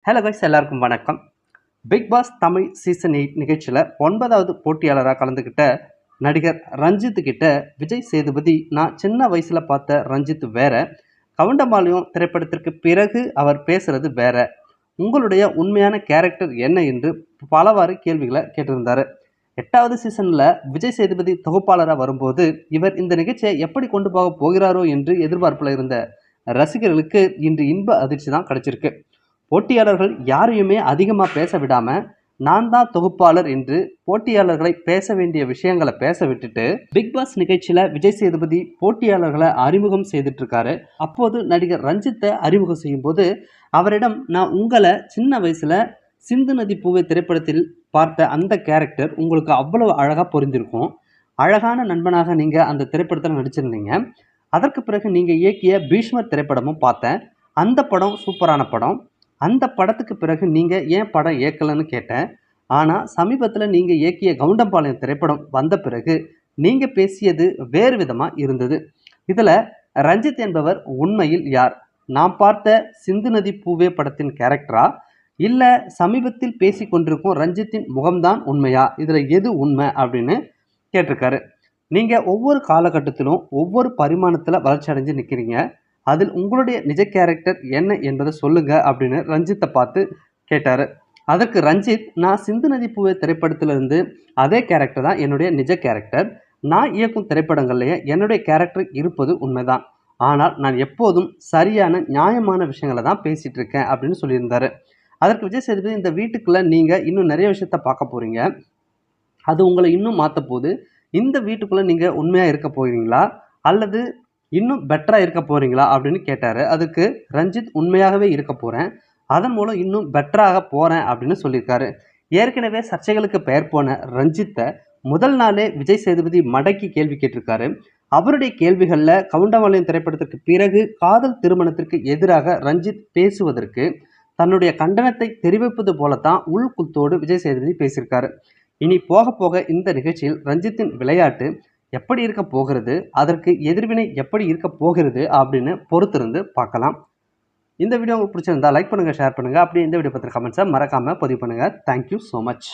Hello guys, எல்லாருக்கும் வணக்கம். Big pass Tamil season 8 நிகழ்ச்சியில் 9வது போட்டியாளராக கலந்துக்கிட்ட நடிகர் ரஞ்சித் கிட்ட விஜய் சேதுபதி, நான் சின்ன வயசில் பார்த்த ரஞ்சித் வேற, கவுண்டம்பாளையம் திரைப்படத்திற்கு பிறகு அவர் பேசுறது வேற, உங்களுடைய உண்மையான கேரக்டர் என்ன என்று பலவாறு கேள்விகளை கேட்டிருந்தார். 8வது சீசனில் விஜய் சேதுபதி தொகுப்பாளராக வரும்போது இவர் இந்த நிகழ்ச்சியை எப்படி கொண்டு போக போகிறாரோ என்று எதிர்பார்ப்பில் இருந்த ரசிகர்களுக்கு இன்று இன்ப அதிர்ச்சி தான் கிடைச்சிருக்கு. போட்டியாளர்கள் யாரையுமே அதிகமாக பேச விடாமல், நான் தான் தொகுப்பாளர் என்று போட்டியாளர்களை பேச வேண்டிய விஷயங்களை பேச விட்டுட்டு பிக் பாஸ் நிகழ்ச்சியில் விஜய் சேதுபதி போட்டியாளர்களை அறிமுகம் செய்துட்டு இருக்காரு. அப்போது நடிகர் ரஞ்சித்தை அறிமுகம் செய்யும் போது அவரிடம், நான் உங்களை சின்ன வயசில் சிந்து நதி பூவை திரைப்படத்தில் பார்த்த அந்த கேரக்டர் உங்களுக்கு அவ்வளவு அழகாக பொருந்திருக்கும். அழகான நண்பனாக நீங்கள் அந்த திரைப்படத்தில் நடிச்சிருந்தீங்க. அதற்கு பிறகு நீங்கள் இயக்கிய பீஷ்மர் திரைப்படமும் பார்த்தேன். அந்த படம் சூப்பரான படம். அந்த படத்துக்கு பிறகு நீங்கள் ஏன் படம் இயக்கலைன்னு கேட்டேன். ஆனால் சமீபத்தில் நீங்கள் இயக்கிய கவுண்டம்பாளையம் திரைப்படம் வந்த பிறகு நீங்கள் பேசியது வேறு விதமாக இருந்தது. இதில் ரஞ்சித் என்பவர் உண்மையில் யார்? நான் பார்த்த சிந்து நதி பூவே படத்தின் கேரக்டரா, இல்லை சமீபத்தில் பேசி கொண்டிருக்கும் ரஞ்சித்தின் முகம்தான் உண்மையா? இதில் எது உண்மை அப்படின்னு கேட்டிருக்காரு. நீங்கள் ஒவ்வொரு காலகட்டத்திலும் ஒவ்வொரு பரிமாணத்தில் வளர்ச்சி அடைஞ்சு நிற்கிறீங்க. அதில் உங்களுடைய நிஜ கேரக்டர் என்ன என்பதை சொல்லுங்க அப்படின்னு ரஞ்சித்தை பார்த்து கேட்டார். அதற்கு ரஞ்சித், நான் சிந்து நதி பூவே திரைப்படத்திலிருந்து அதே கேரக்டர் தான் என்னுடைய நிஜ கேரக்டர். நான் இயக்கும் திரைப்படங்கள்லேயே என்னுடைய கேரக்டர் இருப்பது உண்மைதான். ஆனால் நான் எப்போதும் சரியான நியாயமான விஷயங்களை தான் பேசிகிட்டு இருக்கேன் அப்படின்னு சொல்லியிருந்தார். அதற்கு விஜய் சேதுபதி, இந்த வீட்டுக்குள்ளே நீங்கள் இன்னும் நிறைய விஷயத்த பார்க்க போகிறீங்க. அது உங்களை இன்னும் மாற்ற போகுது. இந்த வீட்டுக்குள்ளே நீங்கள் உண்மையாக இருக்க போகிறீங்களா, அல்லது இன்னும் பெட்டராக இருக்க போகிறீங்களா அப்படின்னு கேட்டார். அதுக்கு ரஞ்சித், உண்மையாகவே இருக்க போகிறேன், அதன் மூலம் இன்னும் பெட்டராக போகிறேன் அப்படின்னு சொல்லியிருக்காரு. ஏற்கனவே சர்ச்சைகளுக்கு பெயர் போன ரஞ்சித்தை முதல் நாளே விஜய் சேதுபதி மடக்கி கேள்வி கேட்டிருக்காரு. அவருடைய கேள்விகளில் கவுண்டம்பாளையம் திரைப்படத்திற்கு பிறகு காதல் திருமணத்திற்கு எதிராக ரஞ்சித் பேசுவதற்கு தன்னுடைய கண்டனத்தை தெரிவிப்பது போலத்தான் உள்குத்தோடு விஜய் சேதுபதி பேசியிருக்காரு. இனி போக போக இந்த நிகழ்ச்சியில் ரஞ்சித்தின் விளையாட்டு எப்படி இருக்க போகிறது, அதற்கு எதிர்வினை எப்படி இருக்க போகிறது அப்படின்னு பொறுத்திருந்து பார்க்கலாம். இந்த வீடியோ உங்களுக்கு பிடிச்சிருந்தா லைக் பண்ணுங்கள், ஷேர் பண்ணுங்கள். அப்படியே இந்த வீடியோ பற்றின கமெண்ட்ஸை மறக்காமல் பதிவு பண்ணுங்கள். Thank you so much.